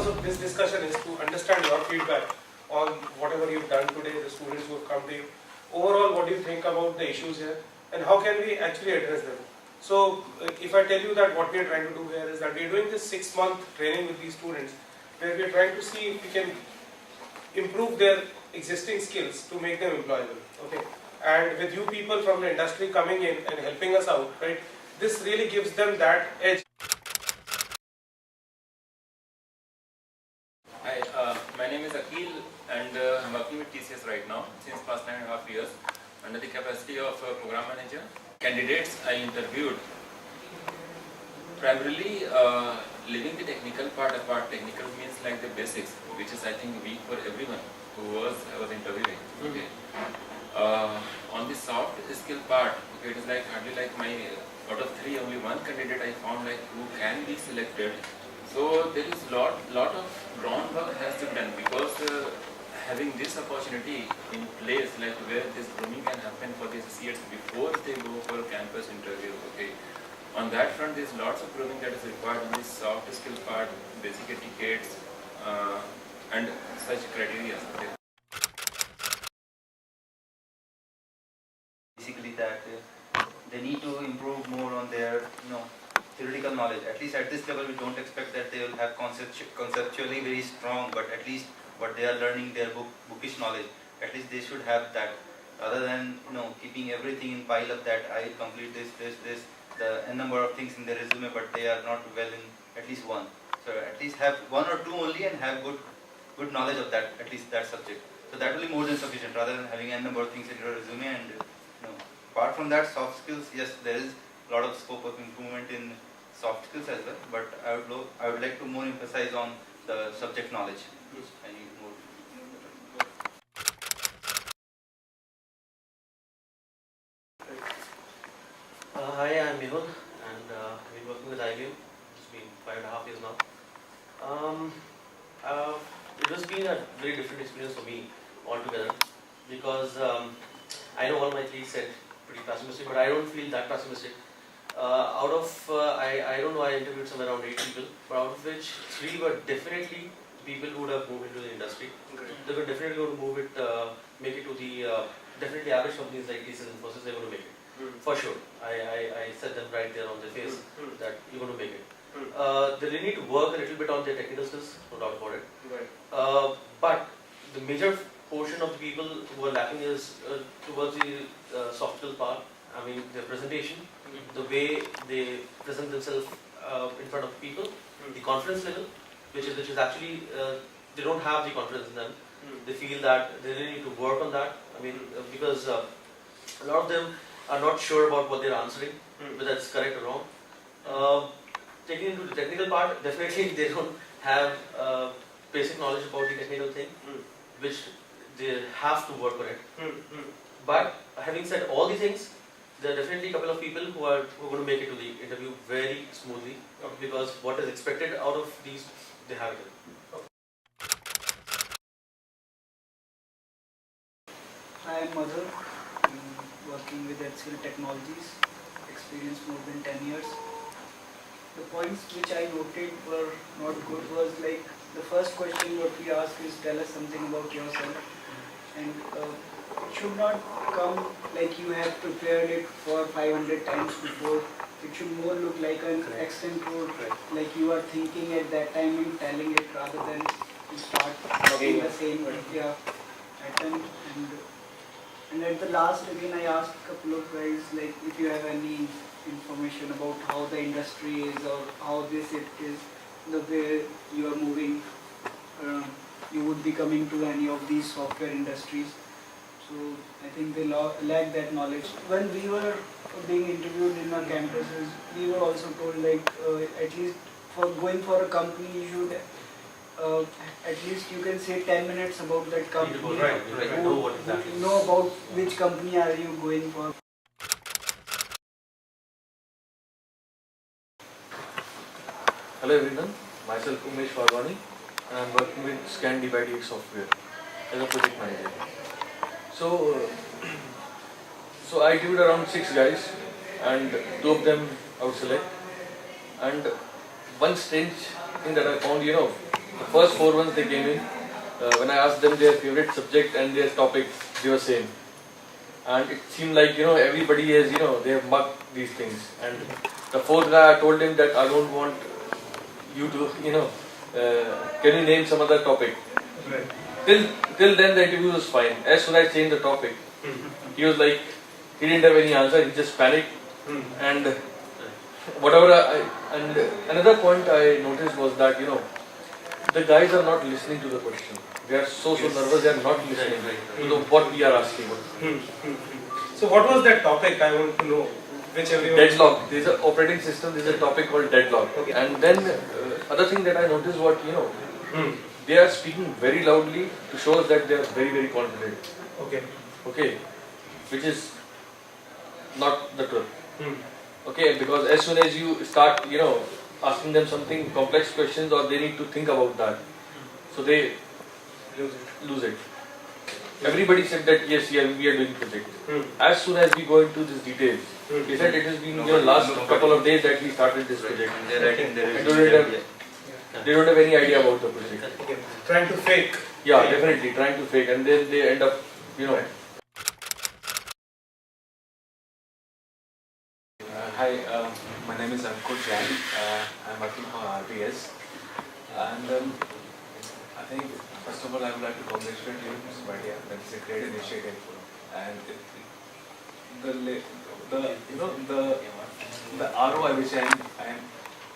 of this discussion is to understand your feedback on whatever you've done today, the students who have come to you. Overall, what do you think about the issues here and how can we actually address them? So, if I tell you that what we are trying to do here is that we are doing this 6-month training with these students where we are trying to see if we can improve their existing skills to make them employable. Okay, and with you people from the industry coming in and helping us out, right? This really gives them that edge. Hi, my name is Akhil and I'm working with TCS right now since past 9.5 years under the capacity of program manager. Candidates I interviewed primarily leaving the technical part apart. Technical means like the basics, which is I think weak for everyone who I was interviewing. Okay. On the soft skill part, okay, it is like hardly like my out of 3 only 1 candidate I found like who can be selected. So there is lot of groundwork has to be done because having this opportunity in place, like where this grooming can happen for these CAs before they go for campus interview. Okay, on that front, there is lots of grooming that is required on this soft skill part, basic etiquettes, and such criteria. Okay. Basically, that they need to improve more on their theoretical knowledge. At least at this level, we don't expect that they will have conceptually very strong, but at least what they are learning, their bookish knowledge, at least they should have that. Other than keeping everything in pile up that I complete this, the n number of things in their resume, but they are not well in at least one. So at least have 1 or 2 only and have good knowledge of that, at least that subject. So that will be more than sufficient rather than having n number of things in your resume. And apart from that, soft skills, yes, there is a lot of scope of improvement in soft skills as well, but I would like to more emphasize on the subject knowledge. I need more. Hi, I'm Mehul and I've been working with IBM. It's been 5.5 years now. It has been a very different experience for me altogether because I know all my colleagues said pretty pessimistic, but I don't feel that pessimistic. I don't know, I interviewed somewhere around 8 people, but out of which 3 were definitely people who would have moved into the industry. They were definitely going to make it to the definitely average companies like TCS and Infosys, they're going to make it. For sure. I said them right there on their face that you're going to make it. They really need to work a little bit on their technical skills, no doubt about it. Right. But the major portion of the people who are lacking is towards the soft skill part. I mean, their presentation, the way they present themselves in front of people, the confidence level, which is actually they don't have the confidence in them. They feel that they really need to work on that. I mean, because a lot of them are not sure about what they're answering, whether it's correct or wrong. Taking into the technical part, definitely they don't have basic knowledge about the technical thing, which they have to work on it. But having said all these things, there are definitely a couple of people who are going to make it to the interview very smoothly, because what is expected out of these, they have it. I am Madhur, working with HCL Technologies, experience more than 10 years. The points which I noted were not good was like the first question what we ask is tell us something about yourself, and it should not come like you have prepared it for 500 times before. It should more look like an extempore, like you are thinking at that time and telling it rather than you start saying the same pattern. And at the last again I asked a couple of guys like if you have any information about how the industry is or how this it is, the way you are moving, you would be coming to any of these software industries. So I think they lack that knowledge. When we were being interviewed in our campuses, we were also told like at least for going for a company you should at least you can say 10 minutes about that company. Right. Know what exactly. Know about which company are you going for. Hello everyone, myself Umesh Farwani and I am working with Scandi by DX Software as a project manager. So I interviewed around 6 guys and 2 of them I would select. And one strange thing that I found, The first 4 ones they came in. When I asked them their favorite subject and their topic, they were same. And it seemed like everybody has they have mugged these things. And the fourth guy, I told him that I don't want you to can you name some other topic? Right. Till then the interview was fine. As soon as I changed the topic, he was like, he didn't have any answer. He just panicked. And whatever and another point I noticed was that the guys are not listening to the question. They are so nervous. They are not listening to what we are asking. So what was that topic? I want to know. Which everyone. Deadlock. There is an operating system. There is a topic called deadlock. Okay. And then other thing that I noticed what they are speaking very loudly to show us that they are very very confident. Okay. Okay, which is not the truth. Hmm. Okay, because as soon as you start, asking them something complex questions, or they need to think about that, so they lose it. Everybody said that yes, yeah, we are doing project. As soon as we go into these details, they said it has been last couple of days that we started this project. And they're writing their They don't have- They don't have any idea about the project. Okay. Trying to fake. Yeah, definitely trying to fake, and then they end up, Hi, my name is Ankur Jain. I'm working for RBS, and I think first of all I would like to congratulate you, Mr. Bhatia. That's a great initiative, and the ROI which I'm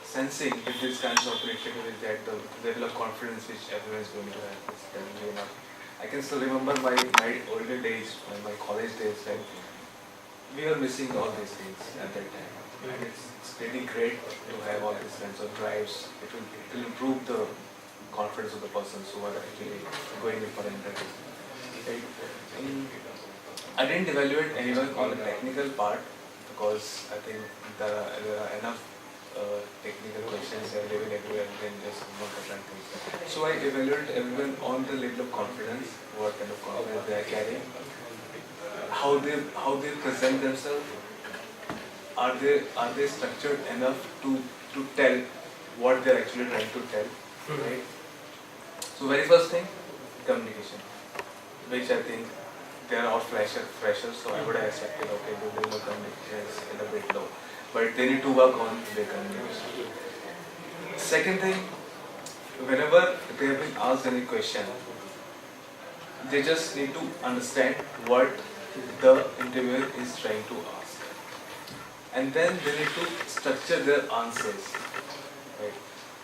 sensing with this kinds of initiative is that the level of confidence which everyone is going to have is definitely enough. I can still remember my older days, my college days, like we were missing all these things at that time. And it's really great to have all these kinds of drives. It will improve the confidence of the persons who are actually going in for an interview. Right? I didn't evaluate anyone on the technical part because I think there are enough technical questions available everywhere and then just not different things. So I evaluated everyone on the level of confidence, what kind of confidence they are carrying, how they present themselves. Are they structured enough to tell what they're actually trying to tell, right? So very first thing, communication, which I think they are all freshers, so I would have expected okay, the level of communication is a little bit low, but they need to work on their communication. Second thing, whenever they have been asked any question, they just need to understand what the interviewer is trying to ask, and then they need to structure their answers. Right?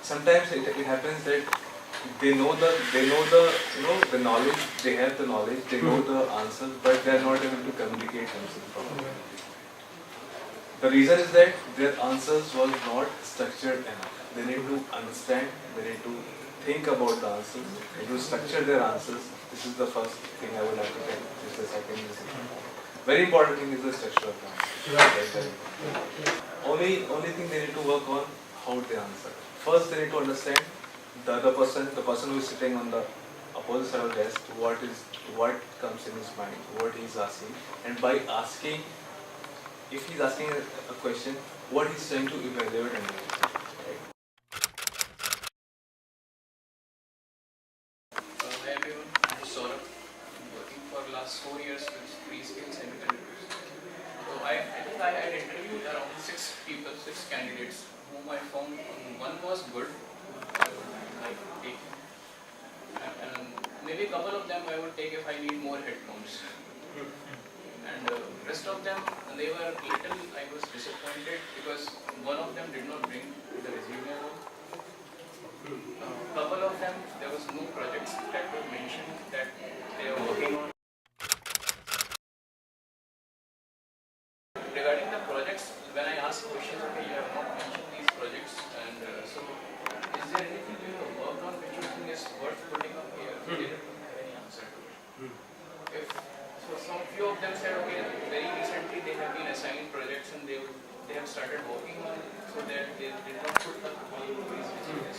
Sometimes it happens that they know the knowledge, they have the knowledge, they know the answers, but they are not able to communicate themselves properly. The reason is that their answers was not structured enough. They need to understand, they need to think about the answers, they need to structure their answers. This is the first thing I would like to tell. This is the second reason. Very important thing is the structure of the answer. Only thing they need to work on how they answer. First, they need to understand the other person, the person who is sitting on the opposite side of the desk, what comes in his mind, what he is asking, and by asking, if he is asking a question, what he is trying to evaluate and do. Hi everyone, I'm Saurabh. I'm working for last 4 years with Freescale Semiconductors. So I think I had interviewed around 6 people, 6 candidates, whom I found one was good, I would like to take, and maybe a couple of them I would take if I need more headcounts. And rest of them, they were little, I was disappointed because one of them did not bring the resume along. Couple of them, there was no projects that were mentioned that they are working on. Regarding the projects, when I asked questions, okay, you have not mentioned these projects, and so is there anything you have worked on which you think is worth putting up here? They didn't have any answer to it. If so, some few of them said, okay, very recently they have been assigned projects and they have started working on it, so that they did not put up these resumes.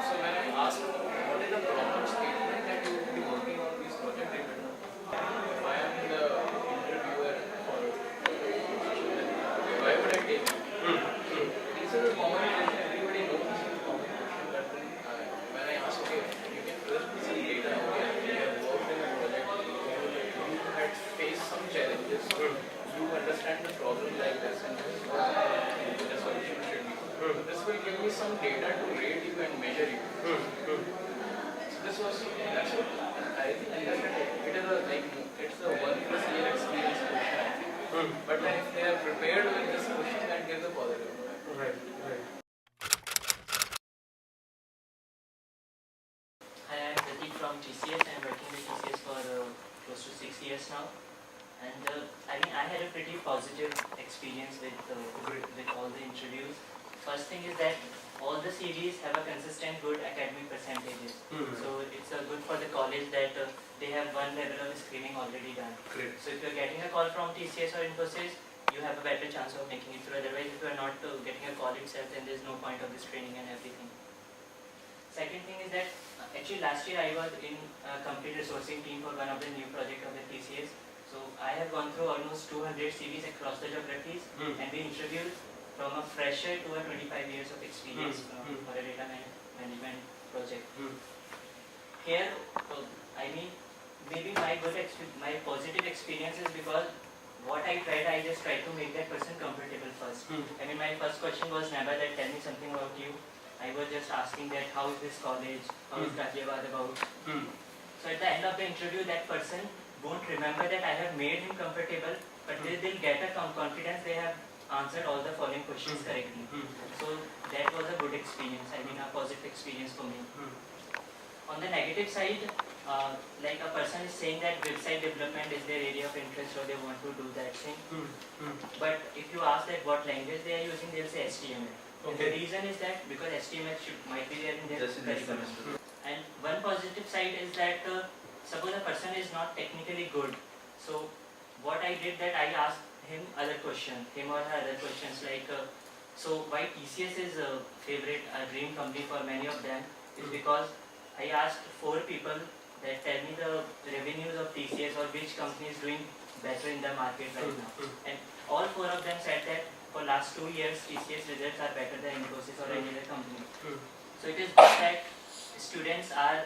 So when I asked them, what is the problem statement that you will be working on these projects, they did not. If I am the interviewer for why would I take it? These are the common questions, everybody knows these are common But then if they are prepared with this question, then give the positive impact. Right, right. Hi, I'm Pratik from TCS. I'm working with TCS for close to 6 years now. And I mean, I had a pretty positive experience with all the interviews. First thing is that all the CVs have a consistent good academic percentages. So it's good for the college that they have one level of screening already done. Great. So if you're getting a call from TCS or Infosys, you have a better chance of making it through. Otherwise, if you're not getting a call itself, then there's no point of this training and everything. Second thing is that actually last year I was in a complete resourcing team for one of the new project of the TCS. So I have gone through almost 200 CVs across the geographies and we interviewed from a fresher to a 25 years of experience for a data management project. Here, I mean, maybe my positive experience is because what I just tried to make that person comfortable first. I mean, my first question was never that tell me something about you. I was just asking that how is this college, how is Ghaziabad about. So at the end of the interview, that person won't remember that I have made him comfortable, but they'll get a confidence they have answered all the following questions correctly. So that was a good experience, I mean a positive experience for me. On the negative side, like a person is saying that website development is their area of interest or they want to do that thing. But if you ask that what language they are using, they'll say HTML. And the reason is that because HTML might be there in their curriculum. And one positive side is that suppose a person is not technically good. So what I did that I asked him or her other questions like, so why TCS is a favorite, a dream company for many of them is because I asked 4 people that tell me the revenues of TCS or which company is doing better in the market right now. And all 4 of them said that for last 2 years TCS results are better than Infosys or any other company. So it is just that students are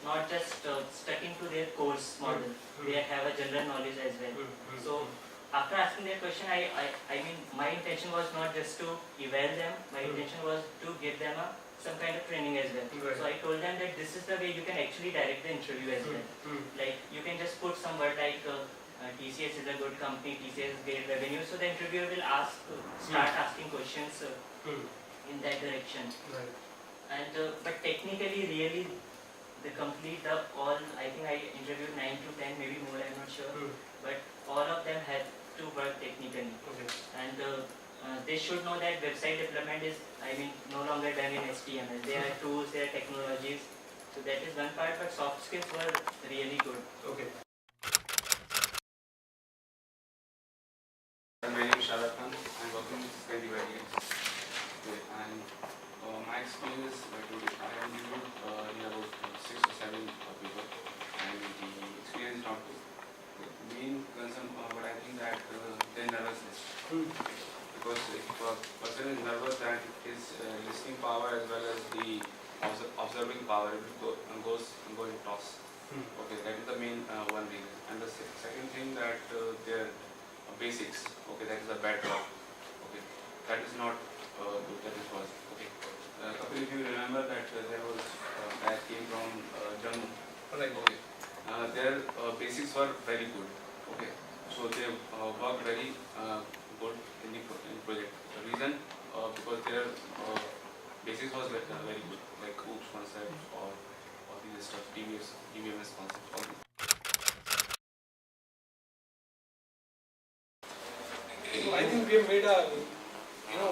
not just stuck into their course model, they have a general knowledge as well. So after asking that question, I mean my intention was not just to eval them, my intention was to give them some kind of training as well. So I told them that this is the way you can actually direct the interview as well. Like you can just put some word like TCS is a good company, TCS is great revenue. So the interviewer will start asking questions in that direction. And but technically, really, I think I interviewed 9 to 10, maybe more, I'm not sure. But all of them had to work technically. And they should know that website development is, I mean, no longer done in HTML. There are tools, there are technologies. So that is one part, but soft skills were really good. My name is Shahid Khan. I'm working with Sky Development. And my experience, I have interviewed near about 6 or 7 people, and the experience is not good. The main concern, but I think that their nervousness. Because if a person is nervous, that his listening power as well as the observing power will go in toss. Okay, that is the main one reason. And the second thing that their basics, okay, that is a bad job. Okay, that is not good. That is first. Okay, Kapil, if you remember that there was that came from Jammu. Right. Okay, their basics were very good. Okay, so they worked very good in the project. The reason because their basics was very good, like OOPS concept or these stuff, DBMS concept, all these. So I think we have made a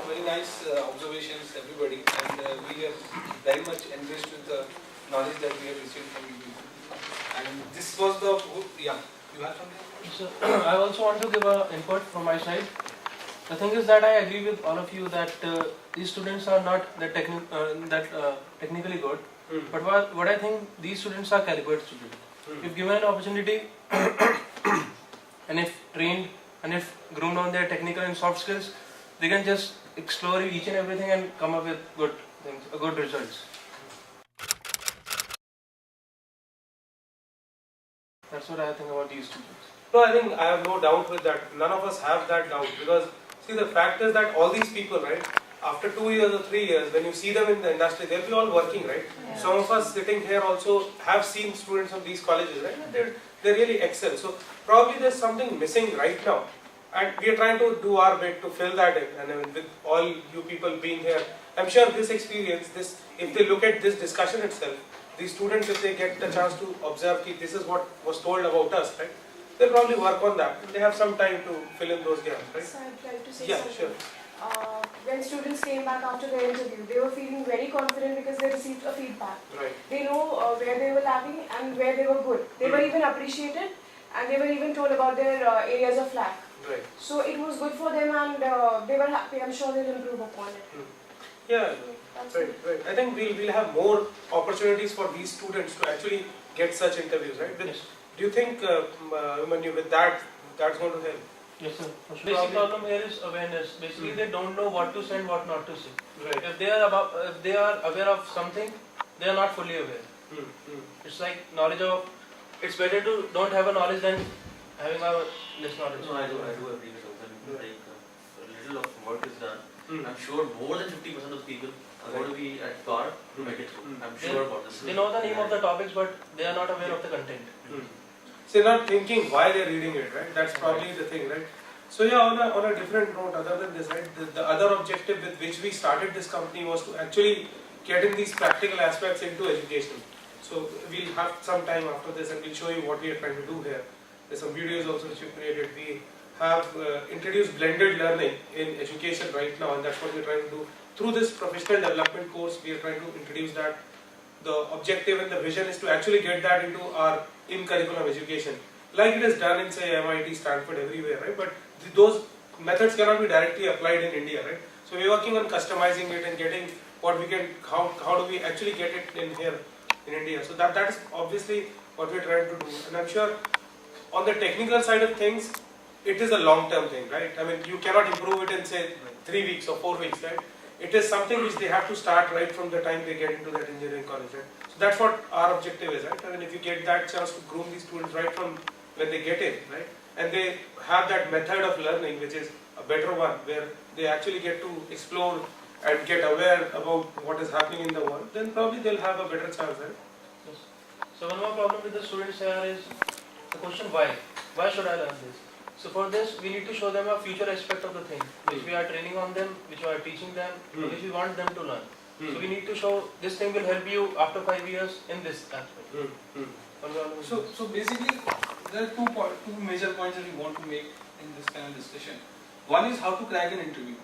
very nice observations, everybody, and we are very much enriched with the knowledge that we have received from you people. And this was the you have something? So, I also want to give an input from my side. The thing is that I agree with all of you that these students are not that technically good. But what I think, these students are caliber students. If given an opportunity and if trained and if groomed on their technical and soft skills, they can just explore each and everything and come up with good things, good results. That's what I think about these students. No, I think I have no doubt with that. None of us have that doubt because see, the fact is that all these people, right, after 2 years or 3 years, when you see them in the industry, they'll be all working, right? Yeah. Some of us sitting here also have seen students of these colleges, right? They really excel. So probably there's something missing right now. And we are trying to do our bit to fill that in. And I mean, with all you people being here, I'm sure this experience, if they look at this discussion itself, these students, if they get the chance to observe that this is what was told about us, right? They'll probably work on that. They have some time to fill in those gaps, right? So I'd like to say Yeah, something. sure. When students came back after their interview, they were feeling very confident because they received a feedback. Right. They know where they were lacking and where they were good. They were even appreciated and they were even told about their areas of lack. Right. So it was good for them and they were happy. I'm sure they'll improve upon it. Yeah, That's right, right. I think we'll have more opportunities for these students to actually get such interviews, right? Yes. Do you think, Manu, with that's going to help? Yes, sir. Basic problem here is awareness. Basically, they don't know what to say and what not to say. Right. If they are aware of something, they are not fully aware. It's like knowledge of. It's better to don't have a knowledge than having a less knowledge. No, I do agree with Uttam. Like a little of work is done. I'm sure more than 50% of the people are going to be at par to make it through. I'm sure about this. They know the name of the topics, but they are not aware of the content. So they're not thinking why they're reading it, right? That's probably the thing, right? So yeah, on a different note, other than this, right? The other objective with which we started this company was to actually get in these practical aspects into education. So we'll have some time after this and we'll show you what we are trying to do here. There's some videos also which we created. We have introduced blended learning in education right now, and that's what we're trying to do. Through this professional development course, we are trying to introduce that. The objective and the vision is to actually get that into our in-curriculum education, like it is done in, say, MIT, Stanford, everywhere, right? But those methods cannot be directly applied in India, right? So we're working on customizing it and getting what we can, how do we actually get it in here in India. So that is obviously what we're trying to do. And I'm sure on the technical side of things, it is a long-term thing, right? I mean, you cannot improve it in, say, 3 weeks or 4 weeks, right? It is something which they have to start right from the time they get into that engineering college, right? So that's what our objective is, right? I mean, if you get that chance to groom these students right from when they get in, right? And they have that method of learning, which is a better one, where they actually get to explore and get aware about what is happening in the world, then probably they'll have a better chance, right? Yes. So one more problem with the students here is the question why? Why should I learn this? So for this, we need to show them a future aspect of the thing, which we are training on them, which we are teaching them, which we want them to learn. So we need to show this thing will help you after 5 years in this aspect. So basically, there are two major points that we want to make in this kind of discussion. One is how to crack an interview,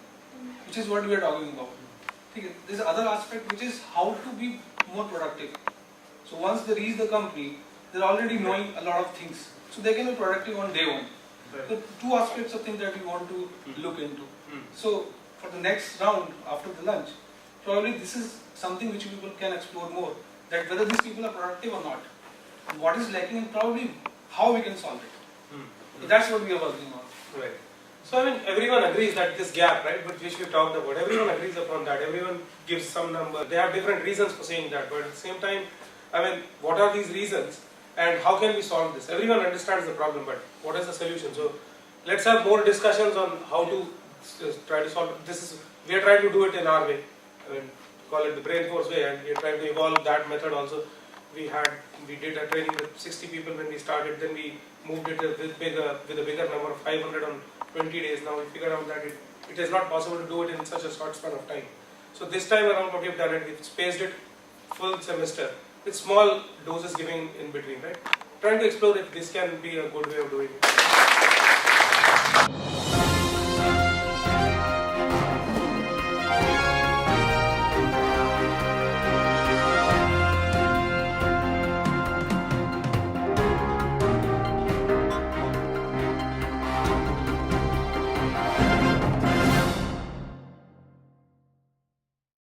which is what we are talking about. Okay. There's another aspect which is how to be more productive. So once they reach the company, they're already knowing a lot of things, so they can be productive on day one. So two aspects of things that we want to look into. So for the next round after the lunch, probably this is something which people can explore more, that whether these people are productive or not, and what is lacking, and probably how we can solve it. So that's what we are working on. Right. So I mean, everyone agrees that this gap, right, which we talked about, everyone agrees upon that. Everyone gives some number. They have different reasons for saying that, but at the same time, I mean, what are these reasons? And how can we solve this? Everyone understands the problem, but what is the solution? So let's have more discussions on how to try to solve it. We are trying to do it in our way. I mean, call it the brain force way, and we are trying to evolve that method also. We did a training with 60 people when we started, then we moved it with a bigger number of 500 on 20 days. Now we figured out that it is not possible to do it in such a short span of time. So this time around what we've done, we've spaced it full semester with small doses giving in between, right? Trying to explore if this can be a good way of doing it.